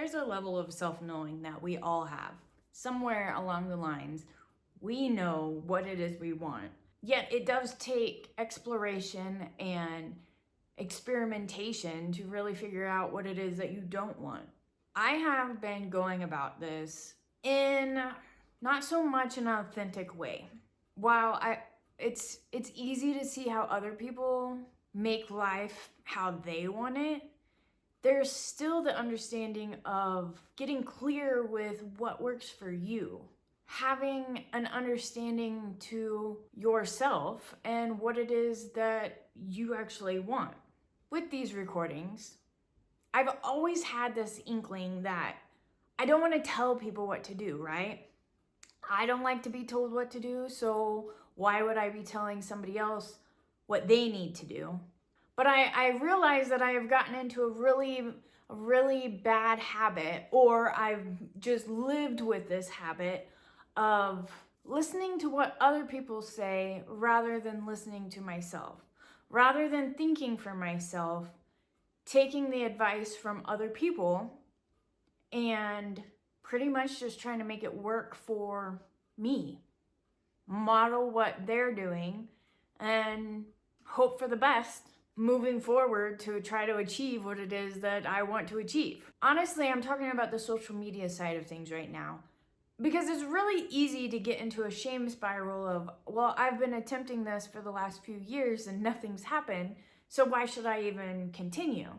there's a level of self-knowing that we all have. Somewhere along the lines, we know what it is we want. Yet it does take exploration and experimentation to really figure out what it is that you don't want. I have been going about this in not so much an authentic way. While it's easy to see how other people make life how they want it, there's still the understanding of getting clear with what works for you. Having an understanding to yourself and what it is that you actually want. With these recordings, I've always had this inkling that I don't want to tell people what to do, right? I don't like to be told what to do, so why would I be telling somebody else what they need to do? But I realize that I have gotten into a really bad habit, or I've just lived with this habit of listening to what other people say rather than listening to myself, rather than thinking for myself, taking the advice from other people and pretty much just trying to make it work for me, model what they're doing and hope for the best moving forward to try to achieve what it is that I want to achieve. Honestly, I'm talking about the social media side of things right now, because it's really easy to get into a shame spiral of, well, I've been attempting this for the last few years and nothing's happened, so why should I even continue?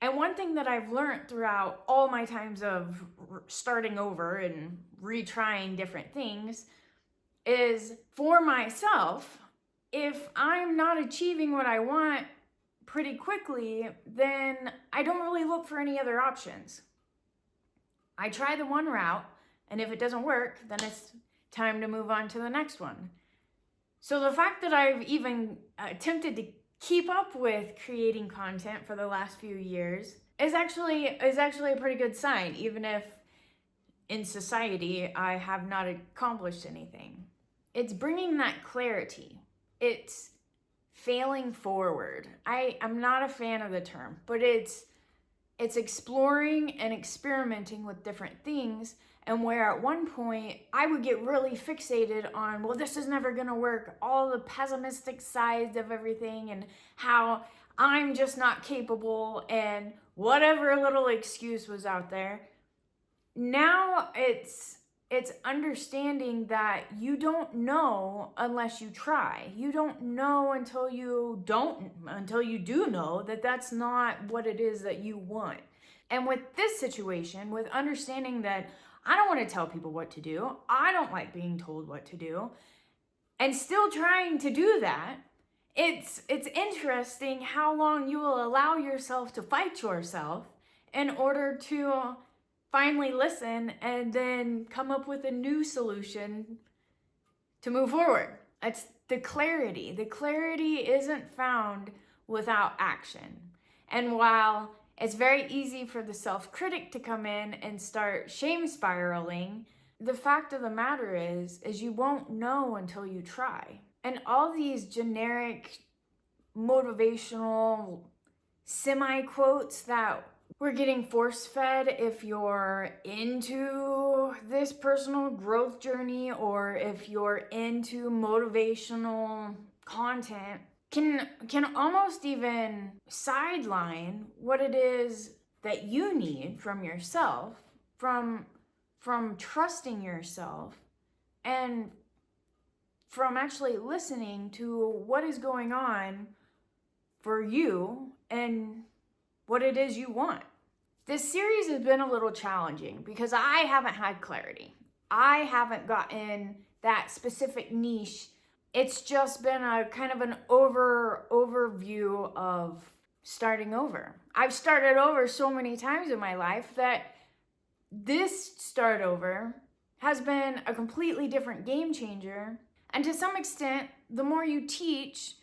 And one thing that I've learned throughout all my times of starting over and retrying different things is, for myself, if I'm not achieving what I want pretty quickly, then I don't really look for any other options. I try the one route, and if it doesn't work, then it's time to move on to the next one. So the fact that I've even attempted to keep up with creating content for the last few years is actually a pretty good sign, even if in society I have not accomplished anything. It's bringing that clarity. It's failing forward. I'm not a fan of the term, but it's exploring and experimenting with different things. And where at one point I would get really fixated on, well, this is never gonna work, all the pessimistic sides of everything and how I'm just not capable and whatever little excuse was out there. Now it's understanding that you don't know unless you try. You don't know until you do know that that's not what it is that you want. And with this situation, with understanding that I don't want to tell people what to do, I don't like being told what to do, and still trying to do that, it's interesting how long you will allow yourself to fight yourself in order to finally listen and then come up with a new solution to move forward. It's the clarity. The clarity isn't found without action. And while it's very easy for the self-critic to come in and start shame spiraling, the fact of the matter is you won't know until you try. And all these generic motivational semi-quotes that we're getting force-fed if you're into this personal growth journey or if you're into motivational content can almost even sideline what it is that you need from yourself, from trusting yourself, and from actually listening to what is going on for you and what it is you want. This series has been a little challenging because I haven't had clarity. I haven't gotten that specific niche. It's just been a kind of an overview of starting over. I've started over so many times in my life that this start over has been a completely different game changer. And to some extent, the more you teach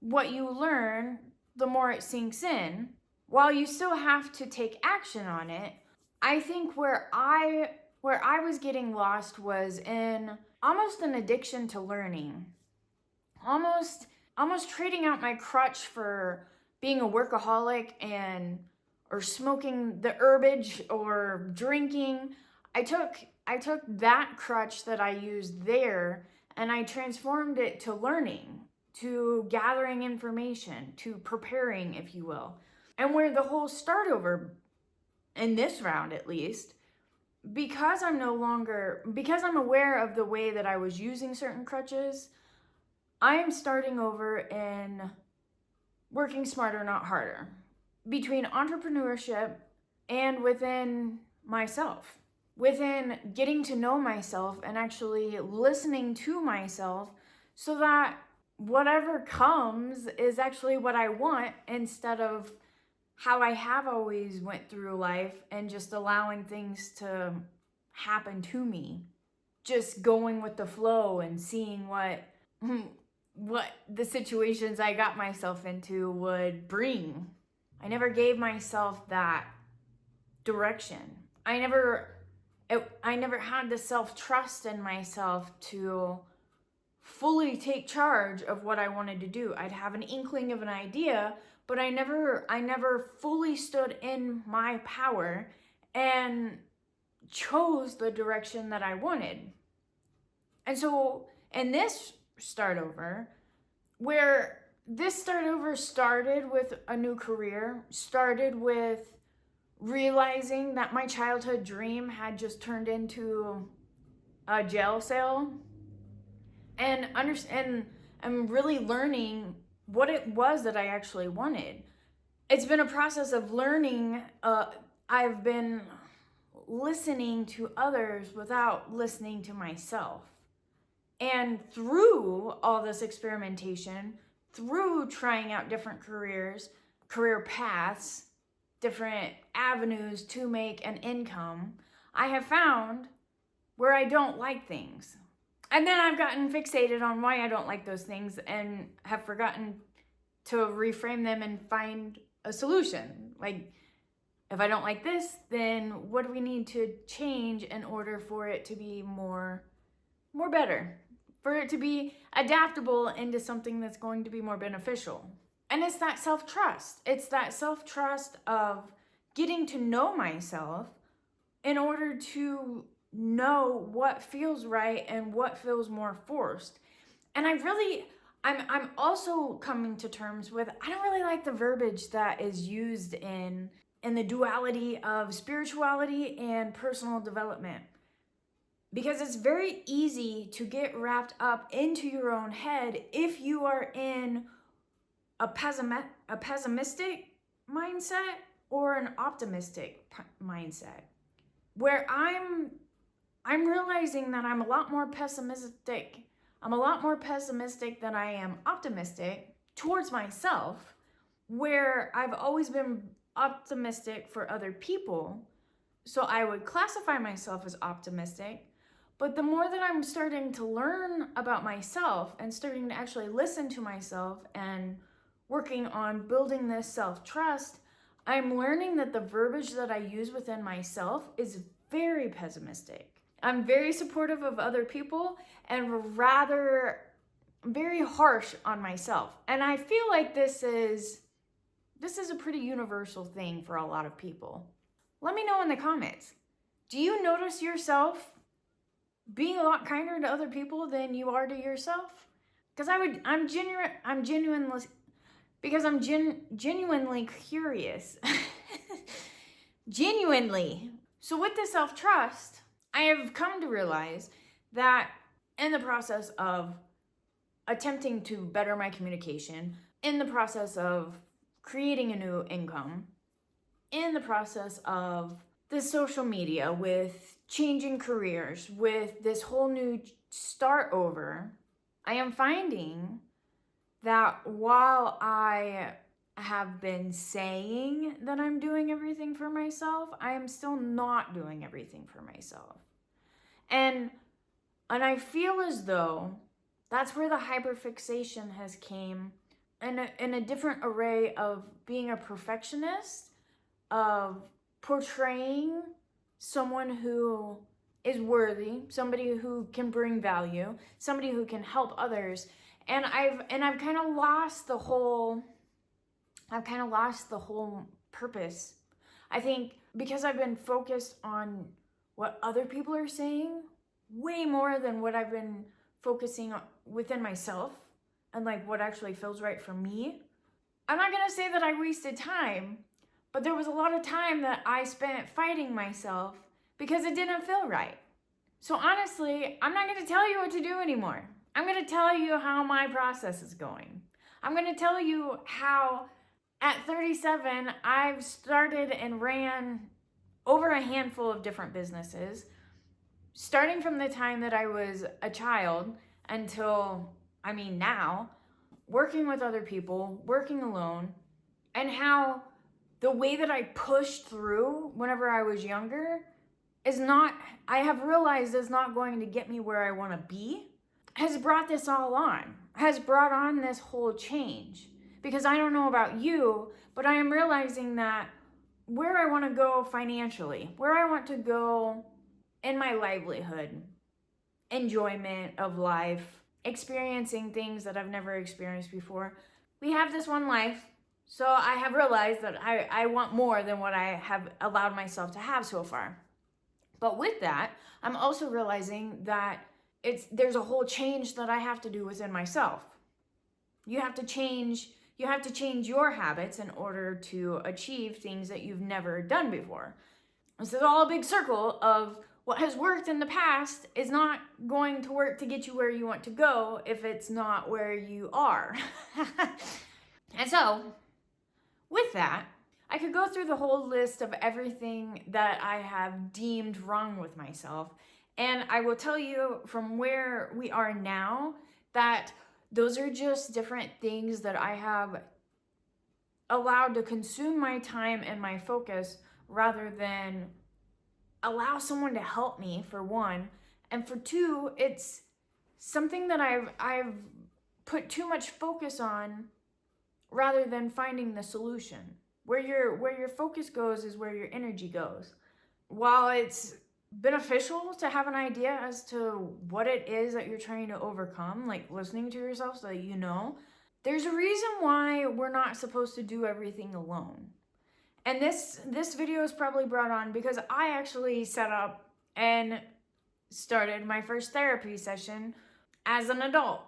what you learn, the more it sinks in. While you still have to take action on it, I think where I was getting lost was in almost an addiction to learning. Almost trading out my crutch for being a workaholic or smoking the herbage or drinking. I took that crutch that I used there and I transformed it to learning, to gathering information, to preparing, if you will. And where the whole start over, in this round at least, because I'm aware of the way that I was using certain crutches, I am starting over in working smarter, not harder, between entrepreneurship and within myself, within getting to know myself and actually listening to myself so that whatever comes is actually what I want, instead of how I have always went through life and just allowing things to happen to me, just going with the flow and seeing what the situations I got myself into would bring. I never gave myself that direction. I never had the self-trust in myself to fully take charge of what I wanted to do. I'd have an inkling of an idea, but I never fully stood in my power and chose the direction that I wanted. And so in this start over, where this start over started with a new career, started with realizing that my childhood dream had just turned into a jail cell, and I'm really learning what it was that I actually wanted. It's been a process of learning. I've been listening to others without listening to myself. And through all this experimentation, through trying out different career paths, different avenues to make an income, I have found where I don't like things. And then I've gotten fixated on why I don't like those things and have forgotten to reframe them and find a solution. Like, if I don't like this, then what do we need to change in order for it to be more better? For it to be adaptable into something that's going to be more beneficial. And it's that self-trust. It's that self-trust of getting to know myself in order to know what feels right and what feels more forced. And I'm also coming to terms with, I don't really like the verbiage that is used in the duality of spirituality and personal development. Because it's very easy to get wrapped up into your own head if you are in a pessimistic mindset or an optimistic mindset. Where I'm realizing that I'm a lot more pessimistic. I'm a lot more pessimistic than I am optimistic towards myself, where I've always been optimistic for other people. So I would classify myself as optimistic. But the more that I'm starting to learn about myself and starting to actually listen to myself and working on building this self-trust, I'm learning that the verbiage that I use within myself is very pessimistic. I'm very supportive of other people and rather very harsh on myself. And I feel like this is a pretty universal thing for a lot of people. Let me know in the comments. Do you notice yourself being a lot kinder to other people than you are to yourself? Because I'm genuinely curious. Genuinely. So with the self-trust, I have come to realize that in the process of attempting to better my communication, in the process of creating a new income, in the process of the social media, with changing careers, with this whole new start over, I am finding that while I have been saying that I'm doing everything for myself, I am still not doing everything for myself. And I feel as though that's where the hyperfixation has came in a different array of being a perfectionist, of portraying someone who is worthy, somebody who can bring value, somebody who can help others. And I've kind of lost the whole purpose I think because I've been focused on what other people are saying way more than what I've been focusing on within myself and like what actually feels right for me. I'm not gonna say that I wasted time, but there was a lot of time that I spent fighting myself because it didn't feel right. So honestly, I'm not gonna tell you what to do anymore. I'm gonna tell you how my process is going. I'm gonna tell you how at 37, I've started and ran over a handful of different businesses, starting from the time that I was a child until, now, working with other people, working alone, and how the way that I pushed through whenever I was younger I have realized is not going to get me where I want to be, has brought this all on, has brought on this whole change. Because I don't know about you, but I am realizing that where I want to go financially, where I want to go in my livelihood, enjoyment of life, experiencing things that I've never experienced before. We have this one life, so I have realized that I want more than what I have allowed myself to have so far. But with that, I'm also realizing that there's a whole change that I have to do within myself. You have to change your habits in order to achieve things that you've never done before. This is all a big circle of what has worked in the past is not going to work to get you where you want to go if it's not where you are. And so, with that, I could go through the whole list of everything that I have deemed wrong with myself. And I will tell you from where we are now that those are just different things that I have allowed to consume my time and my focus rather than allow someone to help me, for one. And for two, it's something that I've put too much focus on rather than finding the solution. Where your focus goes is where your energy goes. While it's beneficial to have an idea as to what it is that you're trying to overcome, like listening to yourself so that you know, there's a reason why we're not supposed to do everything alone. And this video is probably brought on because I actually set up and started my first therapy session as an adult.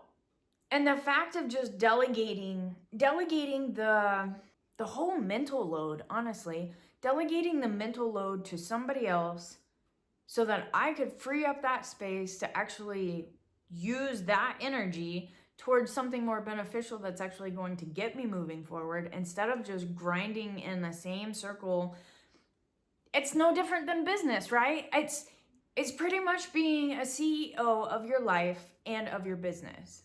And the fact of just delegating the whole mental load, honestly, delegating the mental load to somebody else so that I could free up that space to actually use that energy towards something more beneficial that's actually going to get me moving forward instead of just grinding in the same circle. It's no different than business, right? It's pretty much being a CEO of your life and of your business.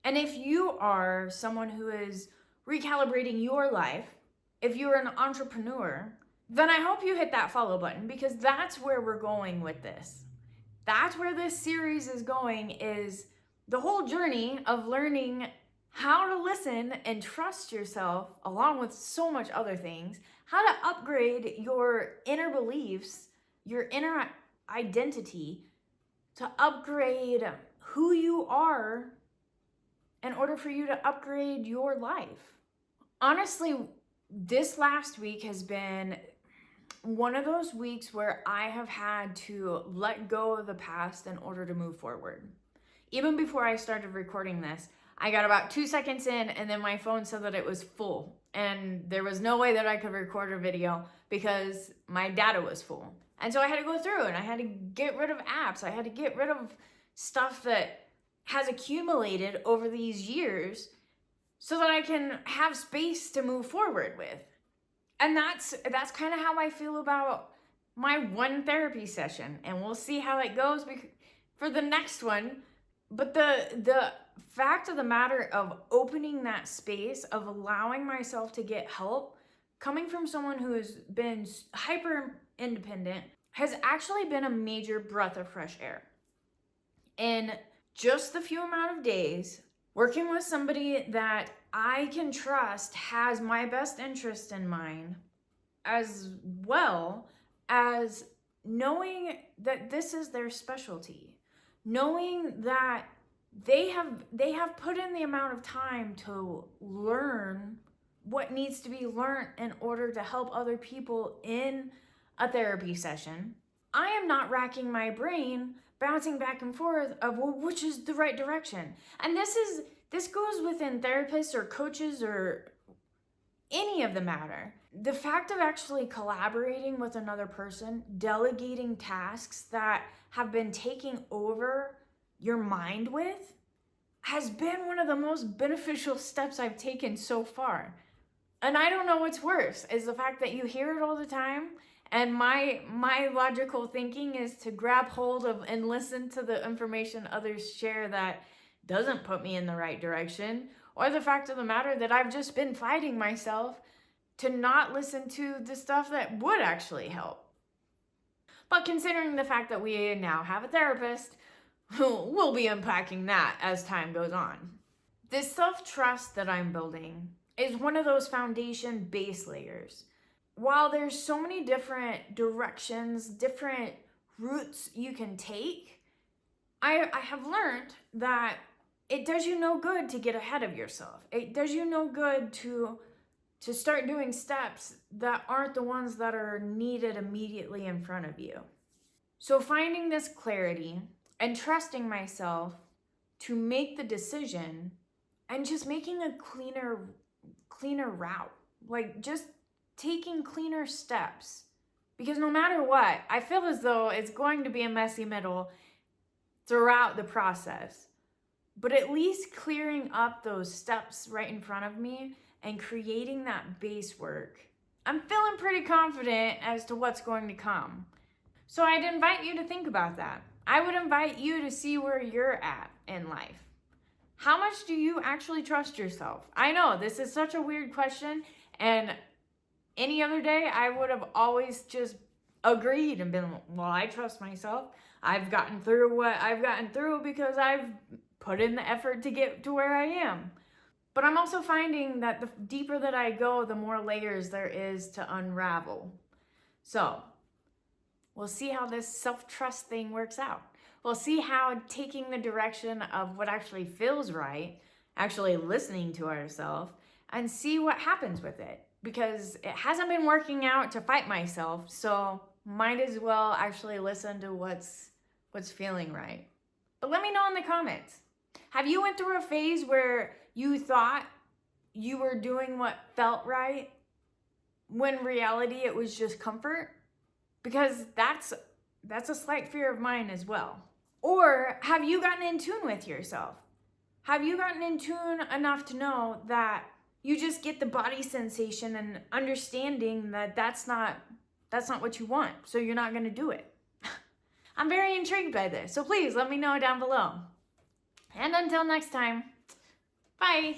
And if you are someone who is recalibrating your life, if you're an entrepreneur, then I hope you hit that follow button because that's where we're going with this. That's where this series is going, is the whole journey of learning how to listen and trust yourself, along with so much other things, how to upgrade your inner beliefs, your inner identity, to upgrade who you are in order for you to upgrade your life. Honestly, this last week has been one of those weeks where I have had to let go of the past in order to move forward. Even before I started recording this, I got about 2 seconds in and then my phone said that it was full and there was no way that I could record a video because my data was full. And so I had to go through and I had to get rid of apps. I had to get rid of stuff that has accumulated over these years so that I can have space to move forward with. And that's kind of how I feel about my one therapy session. And we'll see how it goes for the next one. But the fact of the matter of opening that space, of allowing myself to get help, coming from someone who has been hyper independent, has actually been a major breath of fresh air. In just the few amount of days, working with somebody that I can trust has my best interest in mind, as well as knowing that this is their specialty, knowing that they have put in the amount of time to learn what needs to be learned in order to help other people in a therapy session, I am not racking my brain bouncing back and forth of, well, which is the right direction. And this goes within therapists or coaches or any of the matter. The fact of actually collaborating with another person, delegating tasks that have been taking over your mind with, has been one of the most beneficial steps I've taken so far. And I don't know what's worse, is the fact that you hear it all the time, and my logical thinking is to grab hold of and listen to the information others share that doesn't put me in the right direction, or the fact of the matter that I've just been fighting myself to not listen to the stuff that would actually help. But considering the fact that we now have a therapist, we'll be unpacking that as time goes on. This self-trust that I'm building is one of those foundation base layers. While there's so many different directions, different routes you can take, I have learned that it does you no good to get ahead of yourself. It does you no good to start doing steps that aren't the ones that are needed immediately in front of you. So finding this clarity and trusting myself to make the decision and just making a cleaner route, like just taking cleaner steps. Because no matter what, I feel as though it's going to be a messy middle throughout the process. But at least clearing up those steps right in front of me and creating that base work, I'm feeling pretty confident as to what's going to come. So I'd invite you to think about that. I would invite you to see where you're at in life. How much do you actually trust yourself? I know this is such a weird question, and any other day I would have always just agreed and been, well, I trust myself. I've gotten through what I've gotten through because I've put in the effort to get to where I am. But I'm also finding that the deeper that I go, the more layers there is to unravel. So we'll see how this self-trust thing works out. We'll see how taking the direction of what actually feels right, actually listening to ourselves, and see what happens with it. Because it hasn't been working out to fight myself, so might as well actually listen to what's feeling right. But let me know in the comments. Have you went through a phase where you thought you were doing what felt right, when in reality it was just comfort? Because that's a slight fear of mine as well. Or have you gotten in tune with yourself? Have you gotten in tune enough to know that you just get the body sensation and understanding that that's not what you want, so you're not going to do it? I'm very intrigued by this, so please let me know down below. And until next time, bye.